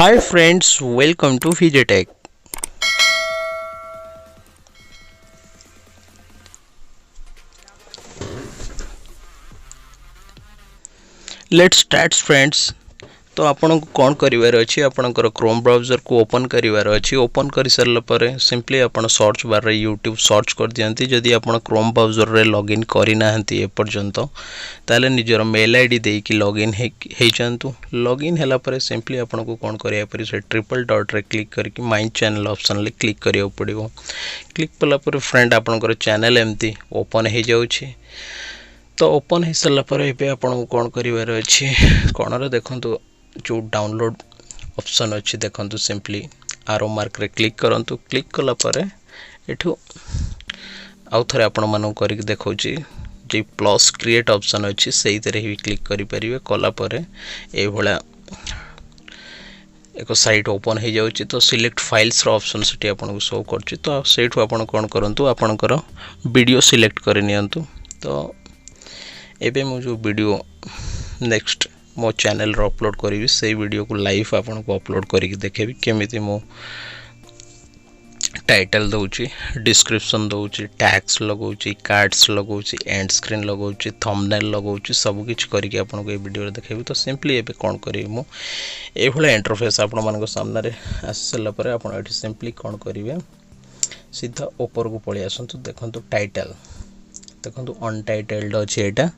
Hi friends, welcome to Fijitech. Let's start friends. तो आपन को कौन करिवार अछि आपनकर क्रोम ब्राउजर को ओपन करिवार अछि ओपन करि सरला परे सिंपली आपन सर्च बार रे YouTube सर्च कर दियंती जदि आपन क्रोम ब्राउजर रे लॉगिन करि नाहंती ए पर्यंत ताले निजर मेल आईडी देई कि लॉगिन हे जानतु लॉगिन हला परे सिंपली आपन को कौन करिया परे से ट्रिपल डॉट रे क्लिक करके माय चैनल ऑप्शन ले क्लिक करियो पड़िबो क्लिक पला परे फ्रेंड आपनकर चैनल एम्ति ओपन हे जाउछि तो ओपन हे सरला परे एबे आपन को कौन करिवार अछि कोन रे देखंतु जो डाउनलोड ऑप्शन अच्छी देखंतु सिंपली आरो मार्क रे क्लिक करंतु क्लिक कला परे एठू आउ थरे आपण मानु करिक देखौची जे प्लस क्रिएट ऑप्शन अच्छी सही तरह ही क्लिक करि परिबे कला परे ए भला एको साइट ओपन हे जाउची तो सिलेक्ट फाइल्स रो ऑप्शन सेठी आपण को शो करची तो सेठू आपण कोन करंतु आपणकर वीडियो सिलेक्ट करि नियंतु तो एबे मु जो वीडियो नेक्स्ट मो चैनल रो अपलोड करी से वीडियो को लाइव आपन को अपलोड करी देखेबी केमिति मो टाइटल दउची डिस्क्रिप्शन दउची टैग्स लगाउची कार्ड्स लगाउची एंड स्क्रीन लगाउची थंबनेल लगाउची सब किछ करी आपन को ए वीडियो रे देखेबी तो सिंपली एबे कोन करी मु ए भले इंटरफेस आपन मन को सामने रे आसला परे आपन एठी सिंपली कोन करिवे सीधा ऊपर को पळि आसंतु देखंतु टाइटल देखंतु अनटाइटल्ड अछि एटा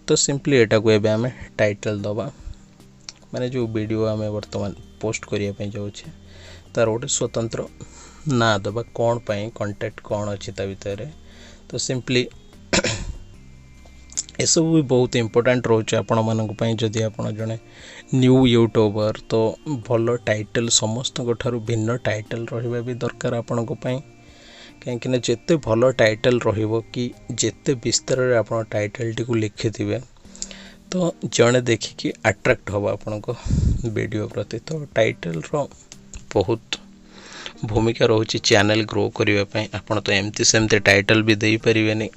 तो सिंपली एटा को एबे हमें टाइटल दबा माने जो वीडियो हमें वर्तमान पोस्ट करिया पे जाउ छे तार ओटे स्वतंत्र ना दबा कोन पई कांटेक्ट कोन अछि ता भीतर तो सिंपली ए सब भी बहुत इंपोर्टेंट रहउ छे आपण मानक पई जदी आपण जने न्यू यूट्यूबर तो भलो टाइटल समस्त को थारु भिन्न टाइटल रहिबा भी दरकार आपण को पई कहीं ना जिते भल टाइटल रहिबो कि जिते विस्तार रे आपण टाइटल टी को लिखिथिबे तो जने देखि कि अट्रैक्ट होबा आपण को वीडियो प्रति तो टाइटल रो बहुत भूमिका रहउची चैनल ग्रो करिवा पई आपण तो एमती सेमते टाइटल भी देई परिबेनी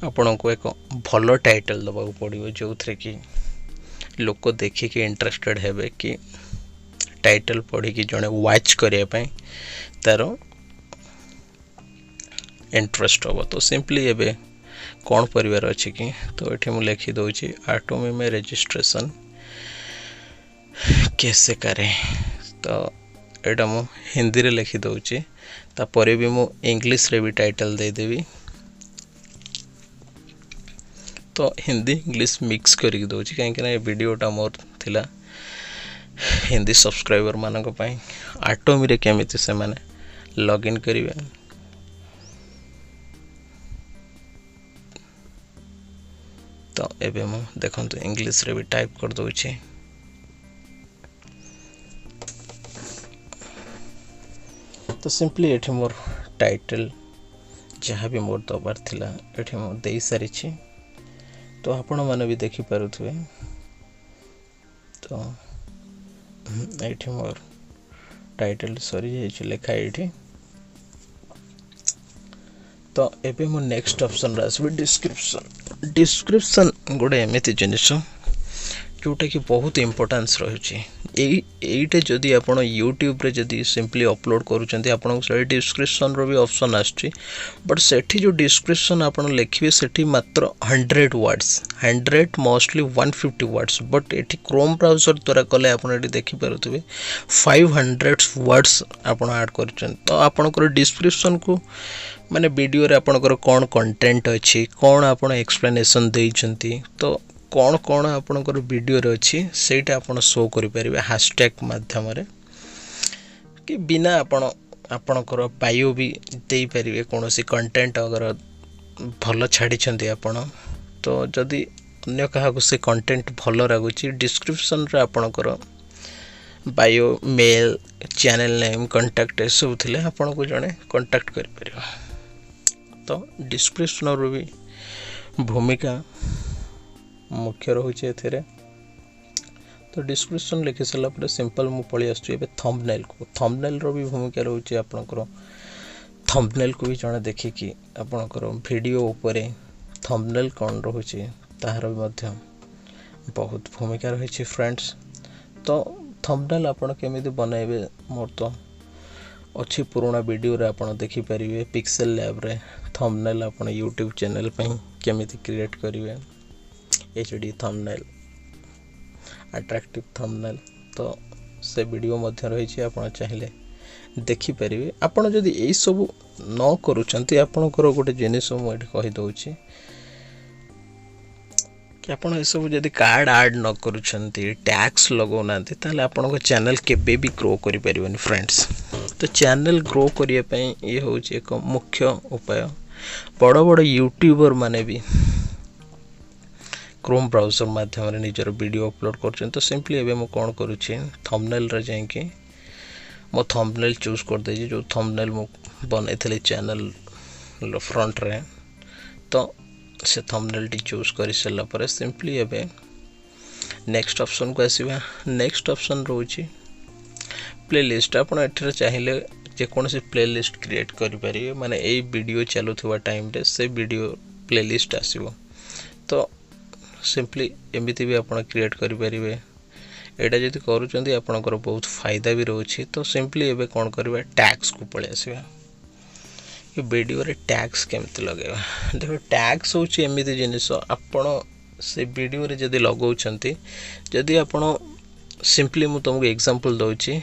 आपण को एक भल टाइटल दबा को पड़िबो जोथरे कि लोक देखि कि इंटरेस्टेड हेबे कि टाइटल पढ़ी कि जने वॉच करिया पई तारो इंटरेस्ट होबो तो सिंपली एबे कौन परिवार अछि कि तो एठी मु लिखि दोछि आटोमी में रजिस्ट्रेशन कैसे करें तो एटा मु हिंदी रे लिखि दोछि ता परे भी मु इंग्लिश रे भी टाइटल दे देबी तो हिंदी इंग्लिश मिक्स करि दोछि काहे कि ना ए वीडियोटा मोर थिला हिंदी सब्सक्राइबर मानक पई आटोमी रे केमिति से माने लॉगिन करिवे तो एबे मु देखंतु इंग्लिश रे भी टाइप कर दोछि तो सिंपली एठी मोर टाइटल जहाँ भी मोर दबार थिला एठी मु देई सारी छी तो आपण माने भी देखि पारुथबे तो एठी मोर टाइटल सरी जाय छी लेखा एठी तो एबे मु नेक्स्ट ऑप्शन रासबे डिस्क्रिप्शन गोटे एमिति जिनिस जोटा कि बहुत इंपोर्टेंस रहुची एईटे जदी आपण YouTube रे जदी सिंपली अपलोड करूचंती आपण से डिस्क्रिप्शन रो भी ऑप्शन आछी बट सेठी जो डिस्क्रिप्शन आपण लिखिबे सेठी मात्र 100 वर्ड्स 100 मोस्टली 150 वर्ड्स बट एठी क्रोम ब्राउजर द्वारा कले आपण एठी देखि पारुथबे 500 वर्ड्स आपण ऐड करचन तो आपण को डिस्क्रिप्शन को माने वीडियो रे आपनकर कोन कंटेंट अछि कोन आपण एक्सप्लेनेशन देइछंती तो कोन कोन आपनकर वीडियो रे अछि सेटा आपण शो करि परिबे हैशटैग माध्यम रे कि बिना आपनकर बायो भी देई परिबे कोनोसी कंटेंट अगर भलो छाडी छंती आपण तो जदी अन्य कहा को से कंटेंट भलो लागुची डिस्क्रिप्शन रे आपनकर bio mail channel name contact सब थिले आपण को जने कांटेक्ट करि परिबो तो डिस्क्रिप्शन रो भी भूमिका मुख्य रहउचे एथरे तो डिस्क्रिप्शन लिखि सला पर सिंपल मु पळि आछी एबे थंबनेल रो भी भूमिका रहउचे आपनकर थंबनेल को भी जने देखि कि आपनकर वीडियो ऊपर थंबनेल कोन रहउचे ताहार भी मध्य बहुत भूमिका रहिछि फ्रेंड्स तो थंबनेल आपण केमिति बनाइबे मोर तो अच्छी पुराना वीडियो रे आपण देखि परिवे पिक्सेल लैब रे थंबनेल आपण यूट्यूब चैनल पे केमिति क्रिएट करिवे एचडी थंबनेल अट्रैक्टिव थंबनेल तो से वीडियो मध्य रही छी आपण चाहिले देखि परिवे आपण जदि एई सब न करूचंती आपणकर गोटे जिनिस मु एठी कहि दउची कि आपण ए सब जदि कार्ड ऐड न करूचंती टैक्स लगौनांती ताले आपणको चैनल केबे भी ग्रो करि परिबनी फ्रेंड्स। तो चैनल ग्रो करिया पई ये होची एक मुख्य उपाय। बड़ बड़ यूट्यूबर माने भी क्रोम ब्राउजर माध्यम रे निजर वीडियो अपलोड करछन। तो सिंपली एबे मु कोन करूची थंबनेल रे जाई कि मो थंबनेल चूज कर दे जो थंबनेल मु बनैथले चैनल फ्रंट रे। तो से थंबनेल टी चूज कर सला पर सिंपली एबे नेक्स्ट ऑप्शन को आसीबा। नेक्स्ट ऑप्शन रोची प्लेलिस्ट। आपण एठरे चाहिए जे कोनसी प्लेलिस्ट क्रिएट करि परिबे माने एई वीडियो चलुथवा टाइम रे से वीडियो प्लेलिस्ट आसीबो। तो सिंपली एमिति भी आपण क्रिएट करि परिबे। एटा जदि करूचंदी आपनकर बहुत फायदा भी रहउछि। तो सिंपली एबे कोन करबा टैक्स को पळे आसीबा कि वीडियो रे टैक्स केमति लगेबा। देखो टैक्स होछि एमिति जिनिस आपण से वीडियो रे जदि लगाउछंती जदि आपण सिंपली मु तुमको एग्जांपल दउछि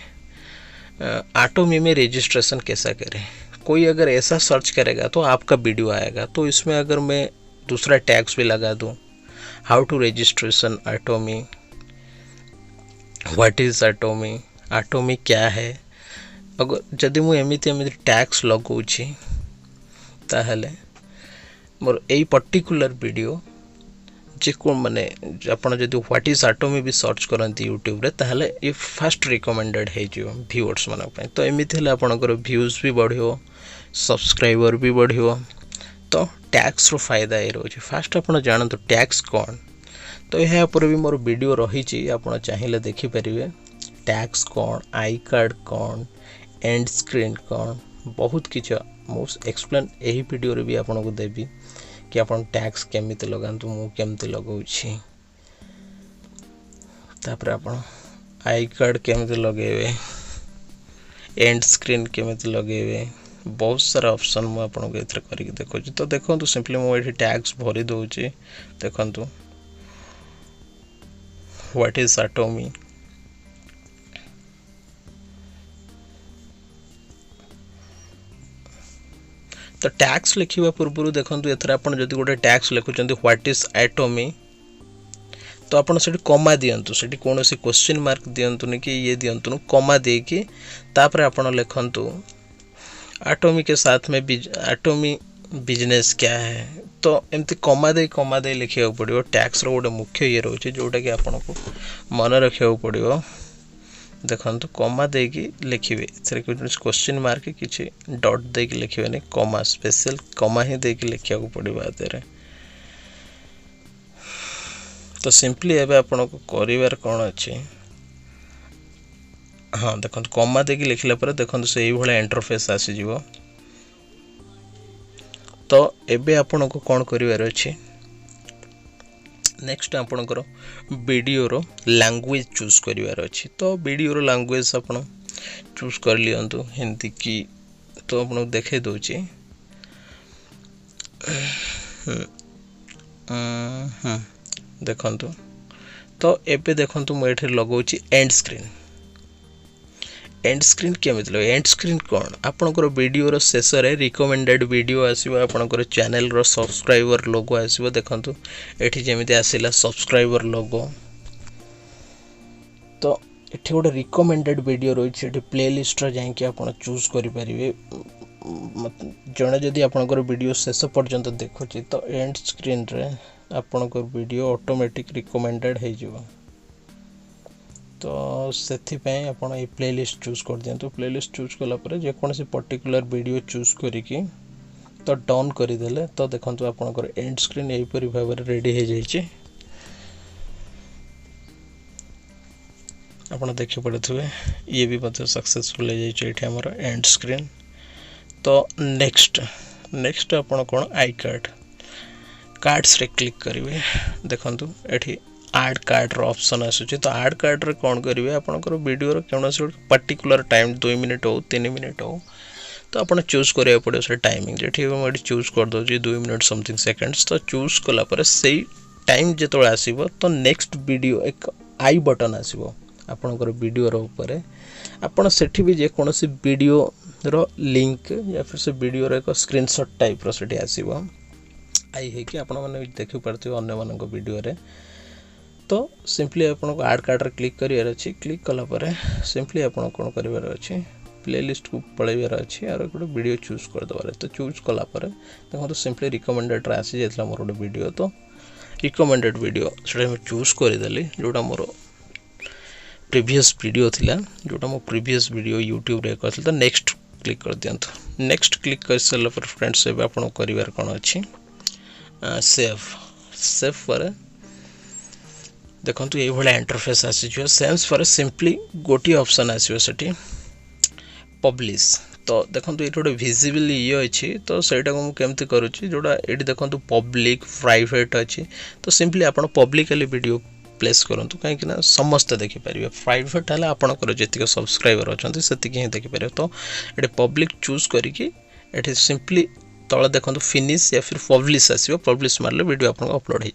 ऑटोमी में रजिस्ट्रेशन कैसा करें। कोई अगर ऐसा सर्च करेगा तो आपका वीडियो आएगा। तो इसमें अगर मैं दूसरा टैग्स भी लगा दूं हाउ टू रजिस्ट्रेशन ऑटोमी, व्हाट इज ऑटोमी, ऑटोमी क्या है। अगर जदि मु एमिति एमिति टैक्स लगाउछि ताहले मोर एई पर्टिकुलर वीडियो जे को माने आपण जदि व्हाट इज ऑटोमी भी सर्च करंती यूट्यूब रे ताहले ये फर्स्ट रिकमेंडेड है जो व्यूअर्स माने पे। तो एमिति हले आपनकर व्यूज भी बढ़ियो, सब्सक्राइबर भी बढ़ियो। तो टैक्स रो फायदा ए रोज फर्स्ट आपण जानन तो टैक्स कोन। तो यह पर भी मोर वीडियो रही छी आपण चाहिले देखि परिवे टैक्स कोन, आई कार्ड कोन, एंड स्क्रीन कोन, बहुत किछ मु एक्सप्लेन एही वीडियो रे भी आपण को देबी कि आपण टैक्स केमिति लगांतु मु केमिति लगाउछि। तापर आपण आई कार्ड केमिति लगेबे, एंड स्क्रीन केमिति लगेबे, बहुत सारा ऑप्शन मु आपण को एथरे करि देखौछि। तो देखंतु सिंपली मु एठी टैक्स भरि दउछि। देखंतु व्हाट इज ऑटोमी, तो टैक्स लिखिबा पूर्व देखंतु एथरे आपण जदि गोटे टैक्स लिखुचंती व्हाट इज ऑटोमी तो आपण सेठी कॉमा दियंतु। सेठी कोनोसी क्वेश्चन मार्क दियंतु नि कि ये दियंतु कॉमा दे कि तापर आपण लिखंतु ऑटोमी के साथ में ऑटोमी बिजनेस क्या है। तो एमती कॉमा दे लिखिया पड़ियो। टैक्स रो गोटे मुख्य ये रहउछि जोटा कि आपण को मन रखिया पड़ियो। देखंतु कॉमा दे कि लिखिबे सेरे क्वेश्चन मार्क किछि डॉट दे कि लिखिबे ने कॉमा स्पेशल कॉमा ही दे कि लिखिया को पड़िबा आतेरे। तो सिंपली एबे आपण को करिवार कोन अछि हां देखंतु कॉमा दे कि लिखला पर देखंतु सेही भले इंटरफेस आसी जिवो। तो एबे आपण को कोन करिवार अछि नेक्स्ट आपणकर वीडियो रो लैंग्वेज चूज करिवार अछि। तो वीडियो रो लैंग्वेज आपण चूज कर लियंतु हिंदी की। तो आपण देखे दोछि देखंतु। तो एबे देखंतु म एठी लगाउछि एंड स्क्रीन। एंड स्क्रीन केमिति लगे एंड स्क्रीन कोन आपणकर वीडियो रो शेष रे रिकमेंडेड वीडियो आसीबो आपणकर चैनल रो सब्सक्राइबर लोगो आसीबो। देखंतु एठी जेमिति आसीला सब्सक्राइबर लोगो। तो एठी गोटे रिकमेंडेड वीडियो रही एठी प्लेलिस्ट रे जाई कि आपण चूज करि परिबे। जणे जदि आपणकर वीडियो शेष पर्यंत देखुछि तो एंड स्क्रीन रे आपणकर वीडियो ऑटोमेटिक रिकमेंडेड हे जिवो। तो सेथि पय आपण ए प्लेलिस्ट चूज कर दियंतु। प्लेलिस्ट चूज कला पर जे कोनसी पर्टिकुलर वीडियो चूज करिकि तो डाउन करि देले तो देखंतु आपणकर एंड स्क्रीन एही परि भाबरे रेडी हे जाय छै। आपण देखि पड़थुवे ये भी मतलब सक्सेसफुल हे जाय छै एठी हमर एंड स्क्रीन। तो नेक्स्ट आपण कोन आई कार्ड्स रे क्लिक करिवे। देखंतु एठी आड कार्ड ऑप्शन आसूची तो आड कार्ड रे कौन करेंगे आपंकर वीडियो कौन पर्टिकुलर टाइम 2 मिनिट हो 3 मिनिट हो तो आप चूज करा पड़ो से टाइमिंग ठीक है मुझे चूज कर दूसरी 2 मिनिट समथिंग सेकेंड्स तो चूज कलापर से टाइम जो आसो तो नेक्स्ट वीडियो एक आई बटन आसो आपणकर वीडियो ऊपर आपड़ से भी जेकोसी वीडियो रो लिंक या फिर से वीडियो एक स्क्रीनशॉट टाइप से आसो आई है कि आपण मैंने देखि पार्थिव अन्य मान वीडियो रे तो सिंपली आपको आड कार्ड रे क्लिक करियार अछि क्लिक कला परे सिंपली आपन कोन करिवार अछि प्लेलिस्ट को पळेबार अछि और गोटे वीडियो चूज कर दबार तो चूज कला परे देखो तो सिंपली रिकमेंडेड रे आसी जेतला मोर गोटे वीडियो तो रिकमेंडेड वीडियो सेटा मैं चूज कर देली जोटा मोर प्रीवियस वीडियो थिला जोटा मो प्रीवियस वीडियो YouTube रे करथि तो नेक्स्ट क्लिक कर दियंतु नेक्स्ट क्लिक कर सला पर फ्रेंड्स एबे आपन करिवार कोन अछि सेव पर देखो ये भाया इंटरफेस आसीज सेव्स पर सिंपली गोटे ऑप्शन आसो से पब्लिश तो देखो ये गोटे विजिबल ये अच्छी तो सहीटा को मुझे करुँची जोड़ा ये देखो पब्लिक प्राइवेट अच्छी तो सिंपली आप पब्लिकली वीडियो प्लेस करूँ कहीं समस्ते देखिपारे प्राइवेट है आपंकर जी सब्सक्राइबर अच्छा से ही देखिपारे तो ये पब्लिक चूज करके सिंपली तले देखो फिनिश या फिर पब्लिश आसो पब्लिश मारे वीडियो आप अपलोड हो।